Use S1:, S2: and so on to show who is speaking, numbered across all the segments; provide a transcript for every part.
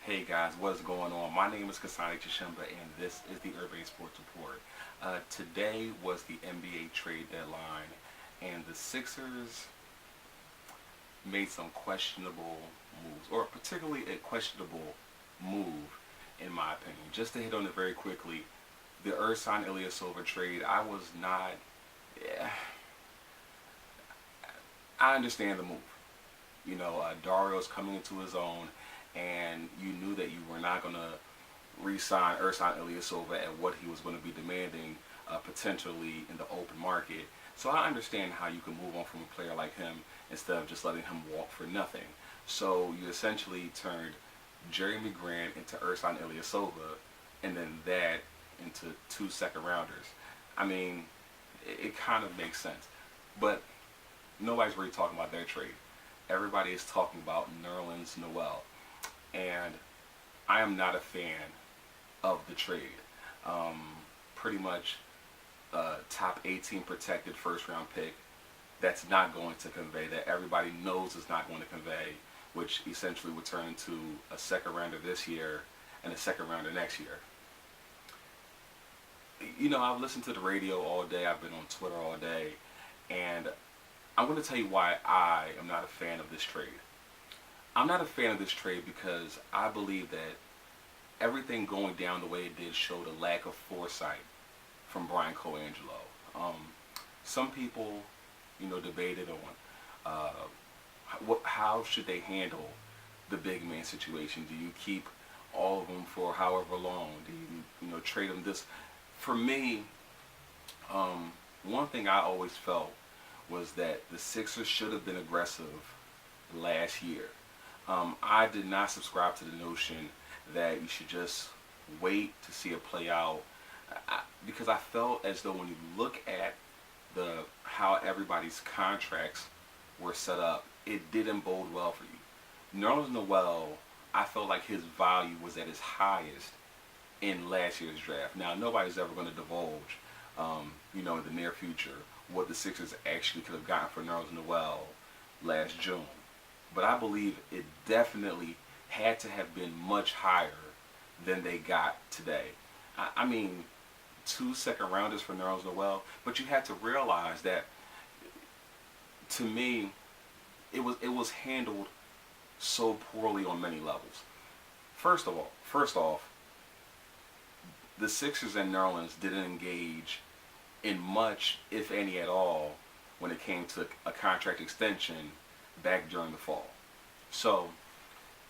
S1: Hey guys, what is going on? My name is Kasani Chishimba and this is the Urban Sports Report. Today was the NBA trade deadline and the Sixers made some questionable moves, or particularly a questionable move in my opinion. Just to hit on it very quickly, the Ersan Ilyasova trade, I was not, yeah, I understand the move. Dario's coming into his own and you knew that you were not going to re-sign Ersan Ilyasova at what he was going to be demanding potentially in the open market. So I understand how you can move on from a player like him instead of just letting him walk for nothing. So you essentially turned Jeremy Grant into Ersan Ilyasova and then that into two second rounders. I mean, it kind of makes sense. But nobody's really talking about their trade. Everybody is talking about Nerlens Noel. And I am not a fan of the trade. Um, Pretty much top 18 protected first round pick that's not going to convey, that everybody knows is not going to convey, which essentially would turn into a second rounder this year and a second rounder next year. I've listened to the radio all day, I've been on Twitter all day, and I'm going to tell you why I am not a fan of this trade. I'm not a fan of this trade because I believe that everything going down the way it did showed a lack of foresight from Brian Colangelo. Um, some people, debated on how should they handle the big man situation. Do you keep all of them for however long? Do you, trade them this? For me, one thing I always felt was that the Sixers should have been aggressive last year. I did not subscribe to the notion that you should just wait to see it play out because I felt as though when you look at the how everybody's contracts were set up, it didn't bode well for you. Nerlens Noel, I felt like his value was at its highest in last year's draft. Now, nobody's ever going to divulge, in the near future, what the Sixers actually could have gotten for Nerlens Noel last June. But I believe it definitely had to have been much higher than they got today. I mean, two second rounders for Nerlens Noel, but you had to realize that, to me, it was handled so poorly on many levels. First off, the Sixers and Nerlens didn't engage in much, if any at all, when it came to a contract extension back during the fall. So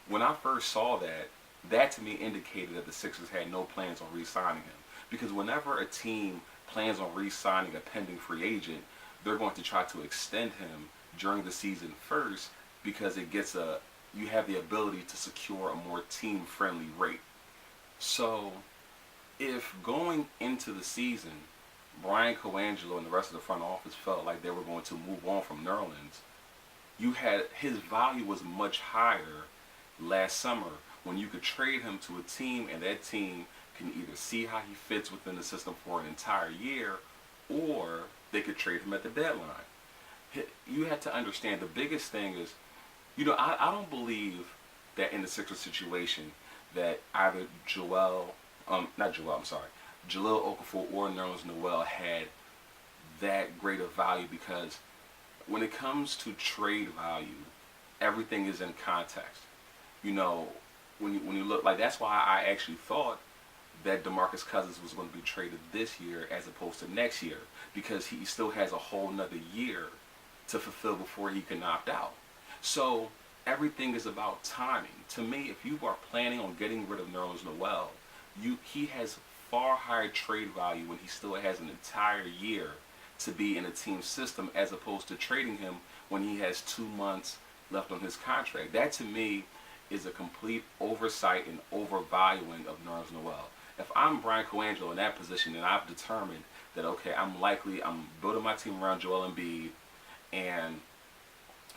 S1: when I first saw that, that to me indicated that the Sixers had no plans on re-signing him. Because whenever a team plans on re-signing a pending free agent, they're going to try to extend him during the season first because you have the ability to secure a more team-friendly rate. So if going into the season, Brian Colangelo and the rest of the front office felt like they were going to move on from Nerlens, his value was much higher last summer when you could trade him to a team and that team can either see how he fits within the system for an entire year or they could trade him at the deadline. You have to understand the biggest thing is, I don't believe that in the Sixers situation that either Jahlil Okafor or Nerlens Noel had that great of value because when it comes to trade value, everything is in context. When you look, like, that's why I actually thought that DeMarcus Cousins was going to be traded this year as opposed to next year because he still has a whole nother year to fulfill before he can opt out. So everything is about timing. To me, if you are planning on getting rid of Nerlens Noel, he has far higher trade value when he still has an entire year to be in a team system as opposed to trading him when he has 2 months left on his contract. That to me is a complete oversight and overvaluing of Nerlens Noel. If I'm Brian Colangelo in that position and I've determined that, okay, I'm building my team around Joel Embiid, and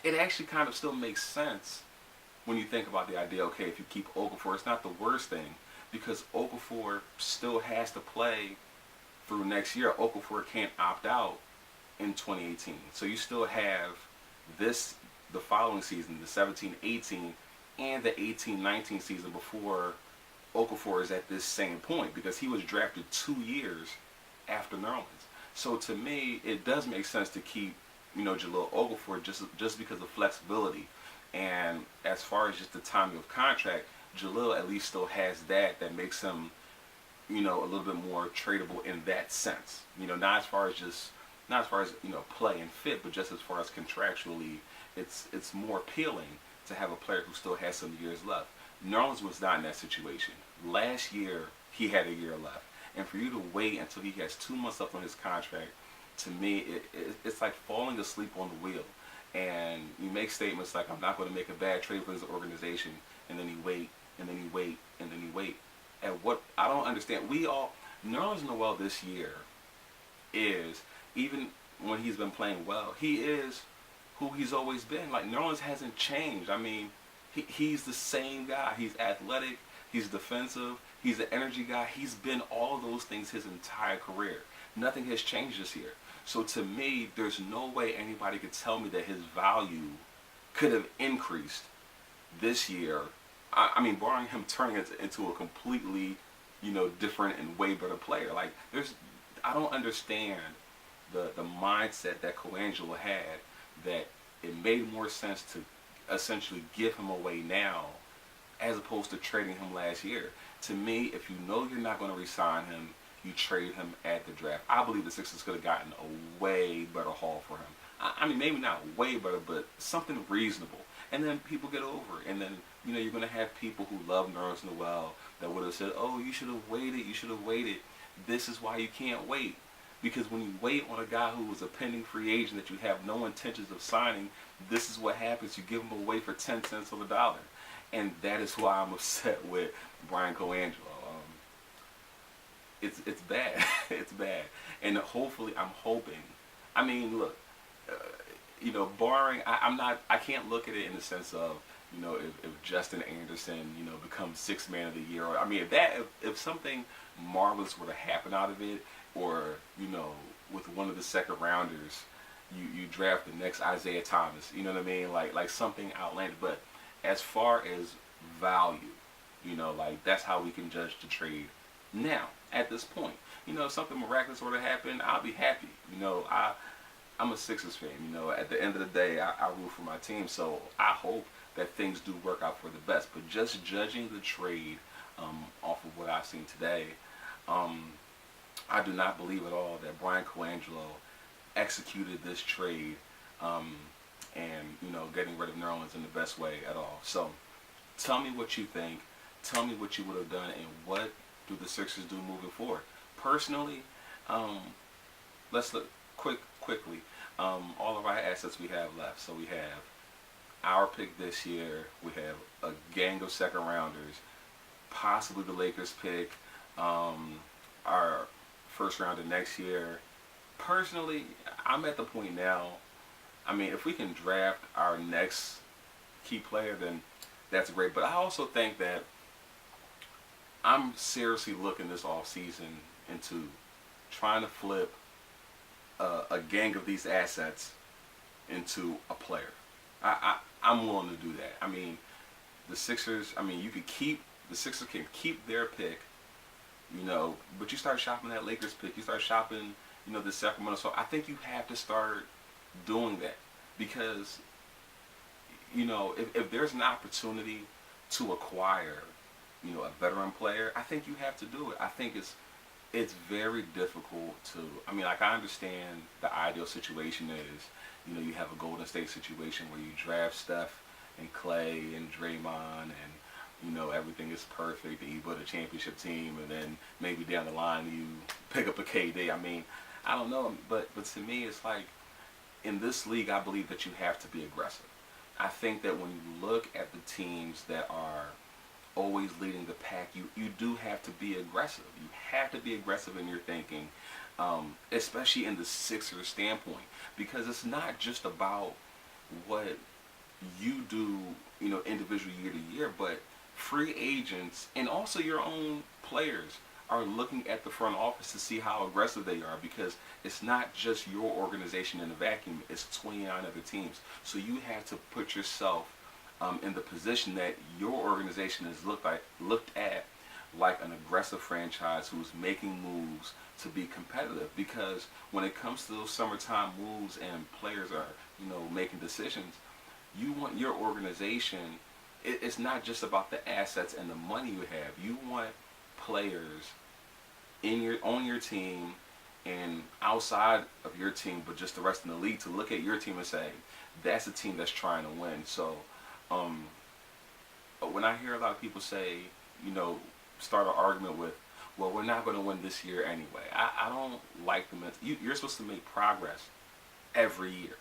S1: it actually kind of still makes sense when you think about the idea, okay, if you keep Okafor, it's not the worst thing because Okafor still has to play through next year. Okafor can't opt out in 2018. So you still have the following season, the 17-18, and the 18-19 season before Okafor is at this same point, because he was drafted 2 years after Nerlens. So to me, it does make sense to keep, Jahlil Okafor just because of flexibility. And as far as just the timing of contract, Jahlil at least still has that makes him, a little bit more tradable in that sense. Not as far as play and fit, but just as far as contractually, it's more appealing to have a player who still has some years left. Nerlens was not in that situation. Last year, he had a year left. And for you to wait until he has 2 months left on his contract, to me, it's like falling asleep on the wheel. And you make statements like, I'm not going to make a bad trade for this organization, and then you wait, and then you wait, and then you wait. And what I don't understand, Nerlens Noel this year is, even when he's been playing well, he is who he's always been. Like, Nerlens hasn't changed. I mean, he's the same guy. He's athletic, he's defensive, he's an energy guy. He's been all of those things his entire career. Nothing has changed this year. So to me, there's no way anybody could tell me that his value could have increased this year. I mean, barring him turning it into a completely, different and way better player. Like, I don't understand the mindset that Colangelo had, that it made more sense to essentially give him away now as opposed to trading him last year. To me, if you know you're not going to re-sign him, you trade him at the draft. I believe the Sixers could have gotten a way better haul for him. I mean, maybe not way better, but something reasonable. And then people get over it. And then, you're going to have people who love Nerlens Noel that would have said, oh, you should have waited. This is why you can't wait. Because when you wait on a guy who is a pending free agent that you have no intentions of signing, this is what happens. You give him away for 10 cents on the dollar. And that is why I'm upset with Brian Colangelo. It's bad. It's bad. And hopefully, I'm hoping. I mean, look, barring, I can't look at it in the sense of, if Justin Anderson, becomes sixth man of the year. Or, I mean, if something marvelous were to happen out of it, or, with one of the second rounders, you draft the next Isaiah Thomas, you know what I mean? Like something outlandish. But as far as value, that's how we can judge the trade now, at this point. If something miraculous were to happen, I'll be happy. I'm a Sixers fan. At the end of the day, I root for my team. So I hope that things do work out for the best. But just judging the trade off of what I've seen today, I do not believe at all that Brian Colangelo executed this trade and, getting rid of Nerlens in the best way at all. So tell me what you think. Tell me what you would have done, and what do the Sixers do moving forward. Personally, let's look quickly. All of our assets we have left. So we have our pick this year. We have a gang of second rounders, possibly the Lakers pick, our first rounder next year. Personally, I'm at the point now, I mean, if we can draft our next key player, then that's great. But I also think that I'm seriously looking this offseason into trying to flip a gang of these assets into a player. I'm willing to do that. I mean, the Sixers, the Sixers can keep their pick, but you start shopping that Lakers pick, you start shopping, the Sacramento. So I think you have to start doing that, because, if there's an opportunity to acquire, a veteran player, I think you have to do it. I think it's very difficult to, I understand the ideal situation is, you have a Golden State situation where you draft Steph and Clay and Draymond and, everything is perfect and you build a championship team, and then maybe down the line you pick up a KD. I don't know, but to me it's like, in this league, I believe that you have to be aggressive. I think that when you look at the teams that are always leading the pack, you do have to be aggressive. You have to be aggressive in your thinking, especially in the Sixers standpoint, because it's not just about what you do, individually year to year, but free agents and also your own players are looking at the front office to see how aggressive they are, because it's not just your organization in a vacuum, it's 29 other teams. So you have to put yourself in the position that your organization is looked at like an aggressive franchise who's making moves to be competitive. Because when it comes to those summertime moves and players are, making decisions, you want your organization. It's not just about the assets and the money you have. You want players on your team and outside of your team, but just the rest of the league to look at your team and say, that's a team that's trying to win. So when I hear a lot of people say, start an argument with, well, we're not going to win this year anyway. I don't like the mentality. You're supposed to make progress every year.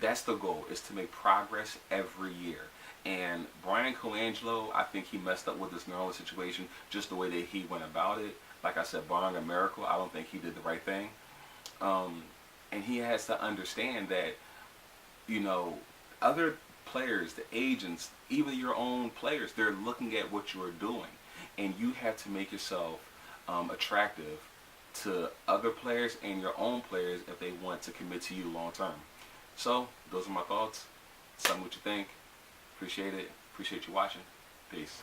S1: That's the goal, is to make progress every year. And Brian Colangelo, I think he messed up with this Nerlens situation, just the way that he went about it. Like I said, barring a miracle, I don't think he did the right thing. And he has to understand that, other players, the agents, even your own players, they're looking at what you're doing. And you have to make yourself attractive to other players and your own players if they want to commit to you long term. So, those are my thoughts. Tell me what you think. Appreciate it. Appreciate you watching. Peace.